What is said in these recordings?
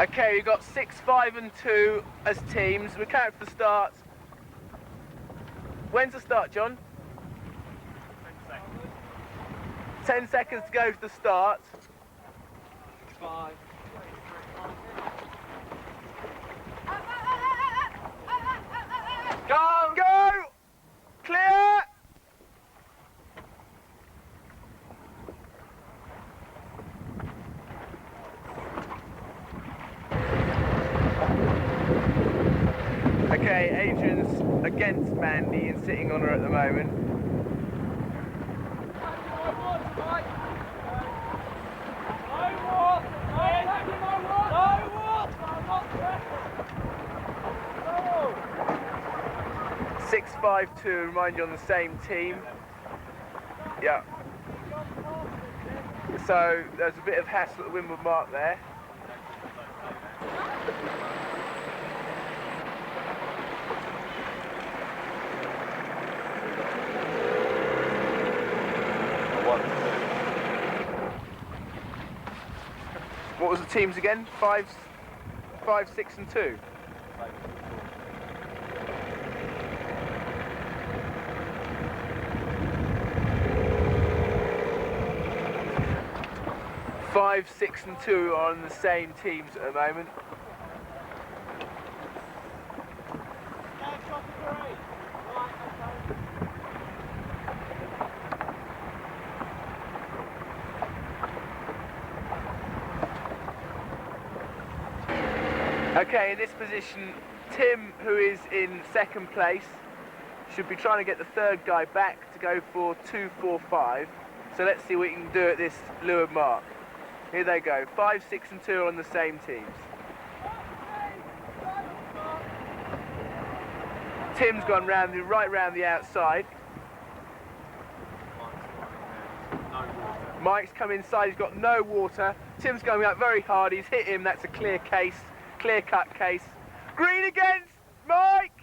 Okay, we've got 6, 5 and 2 as teams. We count for the start. When's the start, John? 10 seconds to go to the start. 5. Go! Go! Clear! Okay, Adrian's against Mandy and sitting on her at the moment. No 6, 5, 2, remind you on the same team. Yeah. So there's a bit of hassle at the windward mark there. What was the teams again? 5, 6 and 2? 5, 6 and 2 are on the same teams at the moment. Okay, in this position, Tim, who is in second place, should be trying to get the third guy back to go for 2, 4, 5. So let's see what he can do at this leeward mark. Here they go, 5, 6 and 2 are on the same teams. Tim's gone right round the outside. Mike's come inside, he's got no water. Tim's going up very hard, he's hit him, that's a clear case. Clear-cut case. Green against Mike!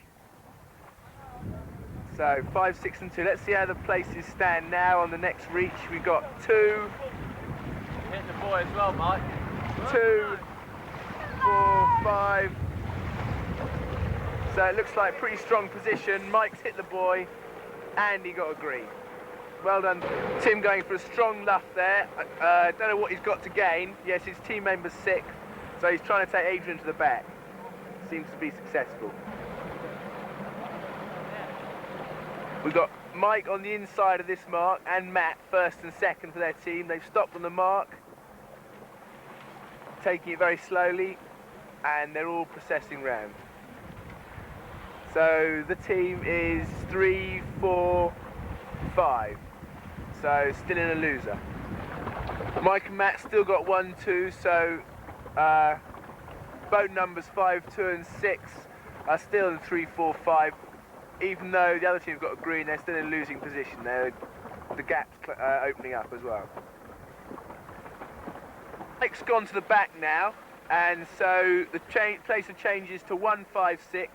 So 5, 6 and 2. Let's see how the places stand now on the next reach. We've got 2. Hit the boy as well, Mike. 2, 4, 5. So it looks like a pretty strong position. Mike's hit the buoy and he got a green. Well done. Tim going for a strong luff there. Don't know what he's got to gain. Yes, his team member's 6th. So he's trying to take Adrian to the back. Seems to be successful. We've got Mike on the inside of this mark and Matt first and second for their team. They've stopped on the mark, taking it very slowly, and they're all processing round. So the team is 3, 4, 5. So still in a loser. Mike and Matt still got 1, 2, so boat numbers 5, 2 and 6 are still in 3, 4, 5. Even though the other team's got a green, they're still in a losing position. The gap's opening up as well. Mike's gone to the back now, and so the place of changes to 1, 5, 6.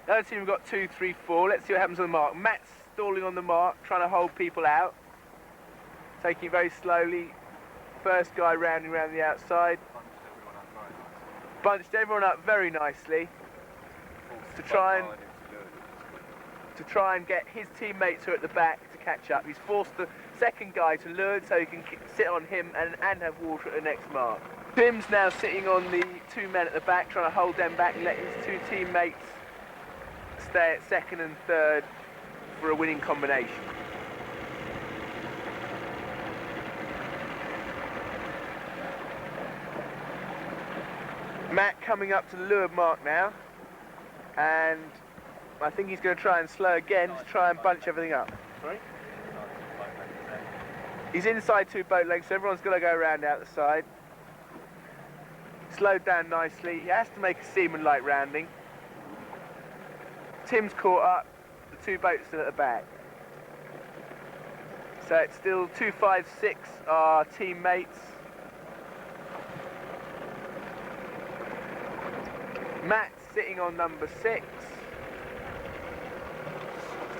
The other team have got 2, 3, 4. Let's see what happens on the mark. Matt's stalling on the mark, trying to hold people out. Taking it very slowly. First guy rounding around the outside. Bunched everyone up very nicely to try and get his teammates who are at the back to catch up. He's forced the second guy to learn so he can sit on him and have water at the next mark. Tim's now sitting on the 2 men at the back, trying to hold them back and let his 2 teammates stay at second and third for a winning combination. Matt coming up to the leeward mark now, and I think he's going to try and slow again to try and bunch everything up. Sorry? He's inside 2 boat lengths, so everyone's got to go around out the side. Slowed down nicely. He has to make a seaman-like rounding. Tim's caught up, the 2 boats still at the back. So it's still 2, 5, 6 are teammates. Matt's sitting on number 6.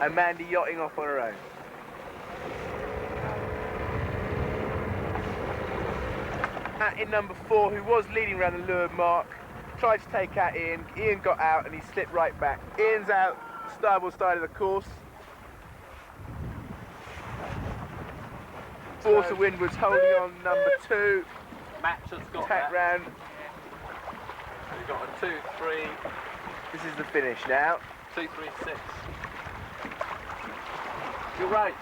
And Mandy yachting off on her own. in number 4, who was leading around the leeward mark, tried to take out Ian. Ian got out and he slipped right back. Ian's out starboard side of the course. Force of Windward's holding on number 2. Match has got Tack that. round. We've got a 2, 3, This is the finish now. 2, 3, 6. You're right.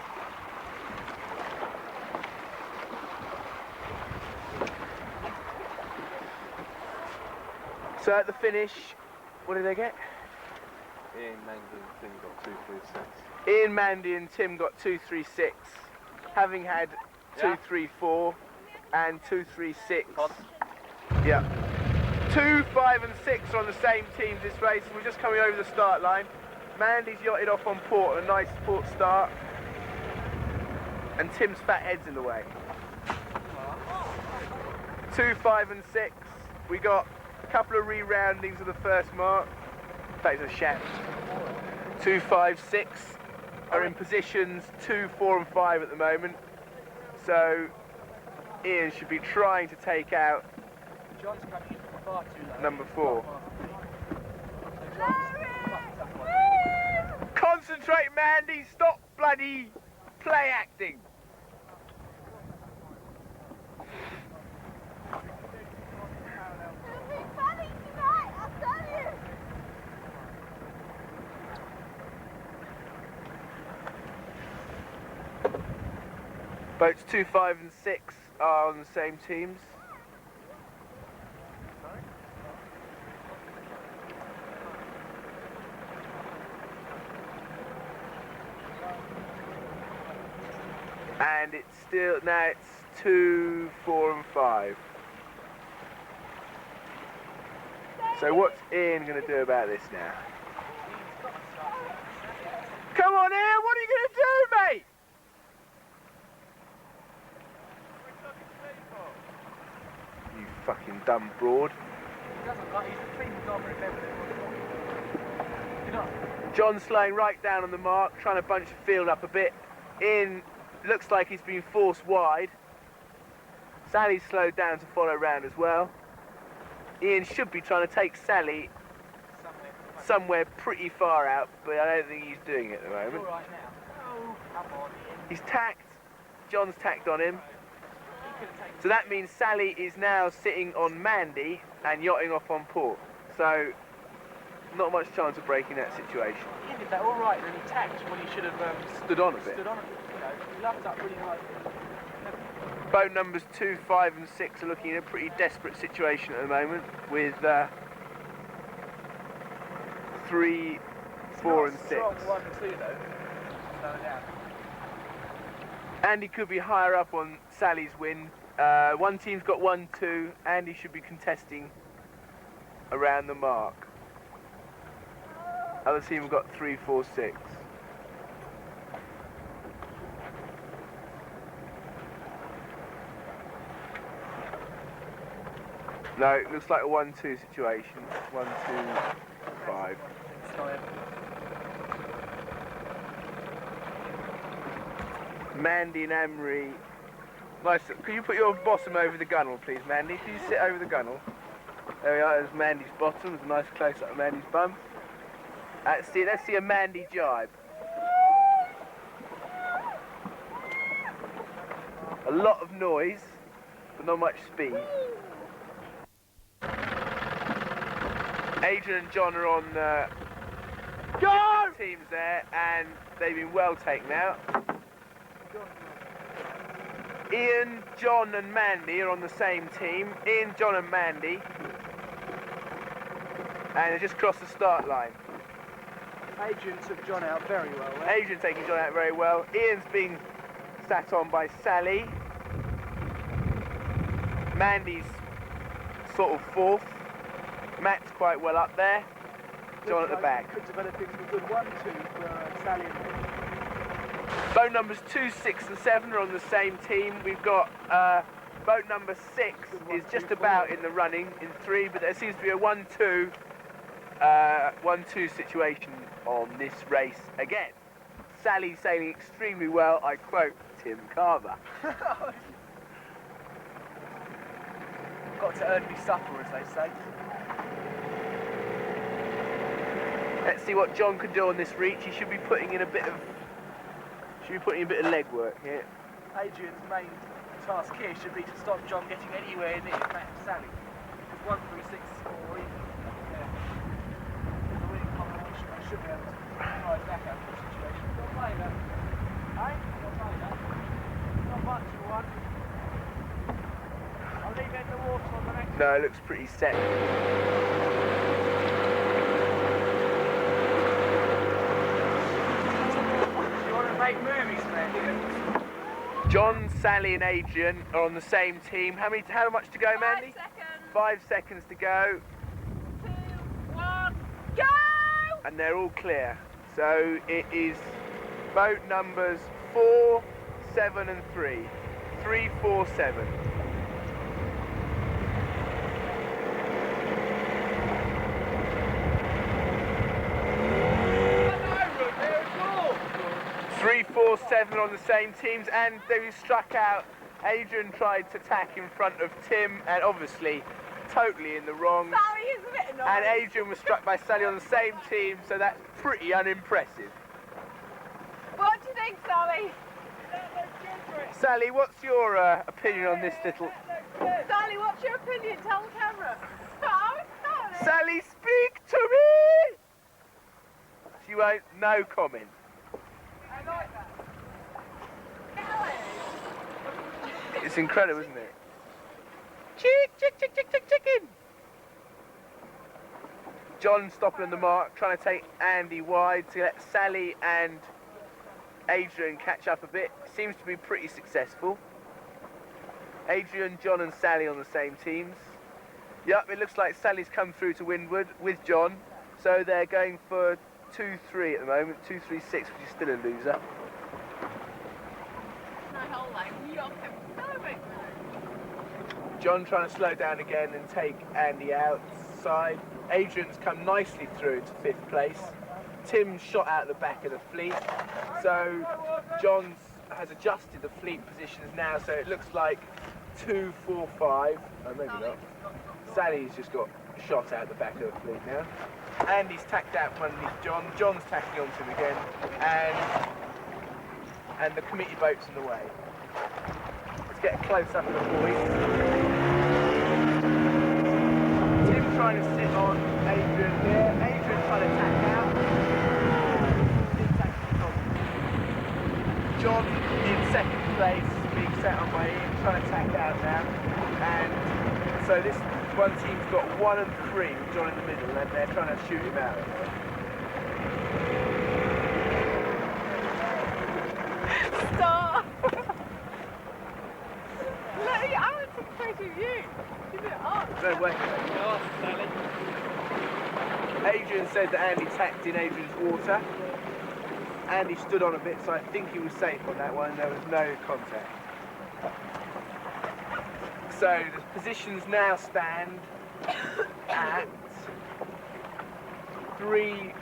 So at the finish, what did they get? Ian, Mandy and Tim got 2, 3, 6. Ian, Mandy and Tim got 2, 3, 6. Having had 2, 3, 4 and 2, 3, 6. Pardon? Yeah. 2, 5 and 6 are on the same teams this race. We're just coming over the start line. Mandy's yachted off on port, a nice port start. And Tim's fat head's in the way. 2, 5 and 6. We got a couple of re-roundings of the first mark. In fact, it's a shout. 2, 5, 6 are in positions 2, 4 and 5 at the moment. So Ian should be trying to take out John's coming far too low. number 4. Concentrate, Mandy, stop bloody play acting. Boats 2, 5 and 6 are on the same teams. And it's still, now it's 2, 4 and 5. So what's Ian going to do about this now? Come on, Ian, what are you going to do, mate? You fucking dumb broad. John's slowing right down on the mark, trying to bunch the field up a bit. Ian looks like he's been forced wide. Sally's slowed down to follow round as well. Ian should be trying to take Sally somewhere pretty far out, but I don't think he's doing it at the moment. Right now. Come on, Ian. He's tacked. John's tacked on him. So that means Sally is now sitting on Mandy and yachting off on port. So not much chance of breaking that situation. He did that all right, and then he tacked when he should have Stood on a bit. stood on it. You know, he luffed up really high. Boat numbers 2, 5 and 6 are looking in a pretty desperate situation at the moment with 3, 4 and 6. Strong 1 and 2 though. Slow down. Andy could be higher up on Sally's win. One team's got 1, 2. Andy should be contesting around the mark. Other team have got 3, 4, 6. No, it looks like a 1, 2 situation. 1, 2, 5. Mandy and Emery. Nice. Can you put your bottom over the gunnel, please, Mandy? Can you sit over the gunnel? There we are. There's Mandy's bottom. There's a nice close-up of Mandy's bum. Let's see a Mandy jibe. A lot of noise, but not much speed. Adrian and John are on teams there, and they've been well taken out. Ian, John and Mandy are on the same team. Ian, John and Mandy. And they just crossed the start line. Adrian took John out very well. Adrian taking John out very well. Ian's being sat on by Sally. Mandy's sort of fourth. Matt's quite well up there. John at the back. Could develop into a good 1, 2 for Sally and me. Boat numbers 2, 6 and 7 are on the same team. We've got boat number 6 is just about in the running in 3, but there seems to be a 1, 2 situation on this race again. Sally sailing extremely well, I quote Tim Carver. got to earn me supper, as they say. Let's see what John can do on this reach. He should be putting in a bit of legwork here. Adrian's main task here should be to stop John getting anywhere near Matt and Sally. Because 1 through 6 or even the winning combination, I should be able to rise back out of the situation. Don't play that. Eh? Don't play that. Not much for one. I'll leave it in the water on the next one. No, it looks pretty set. Make movies, man. John, Sally and Adrian are on the same team. How much to go, Mandy? 5 seconds. 5 seconds to go. 2, 1, go! And they're all clear. So it is boat numbers 4, 7 and 3. 3, 4, 7. Three, 4, 7 on the same teams, and they struck out. Adrian tried to tack in front of Tim, and obviously totally in the wrong. Sally is a bit annoying. And Adrian was struck by Sally on the same team, so that's pretty unimpressive. What do you think, Sally? Sally, what's your opinion on this little... Sally, what's your opinion? Tell the camera. Oh, Sally. Sally, speak to me! She won't, no comment. I like that. It's incredible, isn't it? Chicken! John stopping on the mark, trying to take Andy wide to let Sally and Adrian catch up a bit. Seems to be pretty successful. Adrian, John and Sally on the same teams. Yep, it looks like Sally's come through to windward with John. So they're going for 2-3 at the moment, 2-3-6, which is still a loser. My whole life, you don't have so big. John trying to slow down again and take Andy outside. Adrian's come nicely through to 5th place. Tim's shot out the back of the fleet. So John has adjusted the fleet positions now, so it looks like 2, 4, 5. Oh, maybe not. Sally's just got shot out the back of the fleet now. Andy's tacked out from underneath John. John's tacking onto him again, and the committee boat's in the way. Let's get a close up of the boys. Tim trying to sit on Adrian here. Adrian trying to tack out. John in 2nd place, being set on by Ian, trying to tack out now. And so this one team's got 1 and 3 with John in the middle, and they're trying to shoot him out. Stop! Look, I want to take a photo of you. Give it up. No way. Adrian said that Andy tacked in Adrian's water. Andy stood on a bit, so I think he was safe on that one. There was no contact. So the positions now stand at 3,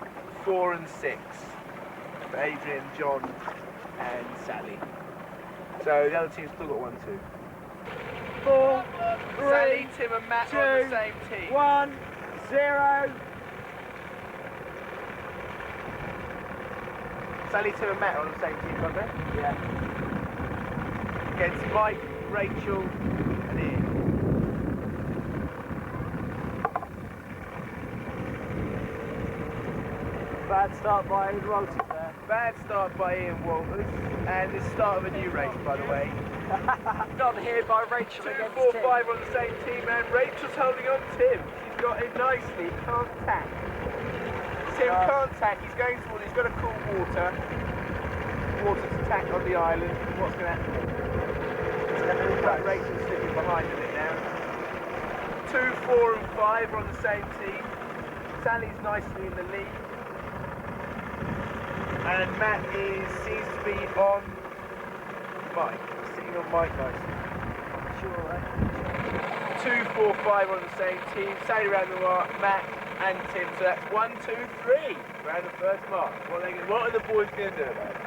4 and 6 for Adrian, John and Sally. So the other team's still got 1, 2. 4, 3, Sally, Tim and Matt 2, are on the same team. 1, 0. Sally, Tim and Matt are on the same team, aren't they? Yeah. Against Mike, Rachel and Ian. Bad start by Ian Walters there. Bad start by Ian Walters, and the start of a new race, by the way. Done here by Rachel 2, against 4, Tim. 5 on the same team, and Rachel's holding on Tim. She's got him nicely, can't tack. Tim can't tack, he's going towards, he's got to cool water. Water to tack on the island. What's going to happen? It's going to look like Rachel's slipping behind a bit now. 2, 4 and 5 are on the same team. Sally's nicely in the lead. And Matt seems to be on Mike. Sitting on Mike nicely. Sure, eh? 2, 4, 5 on the same team. Sally around the mark, Matt and Tim. So that's 1, 2, 3 around the first mark. What are the boys going to do about it?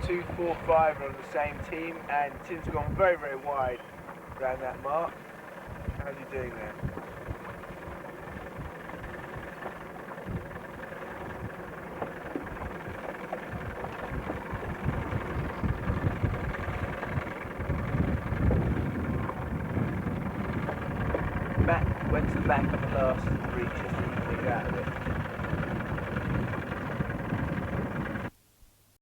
2, 4, 5 are on the same team, and Tim's gone very, very wide around that mark. How's he doing there? Matt went to the back of the last 3 just to get out of it.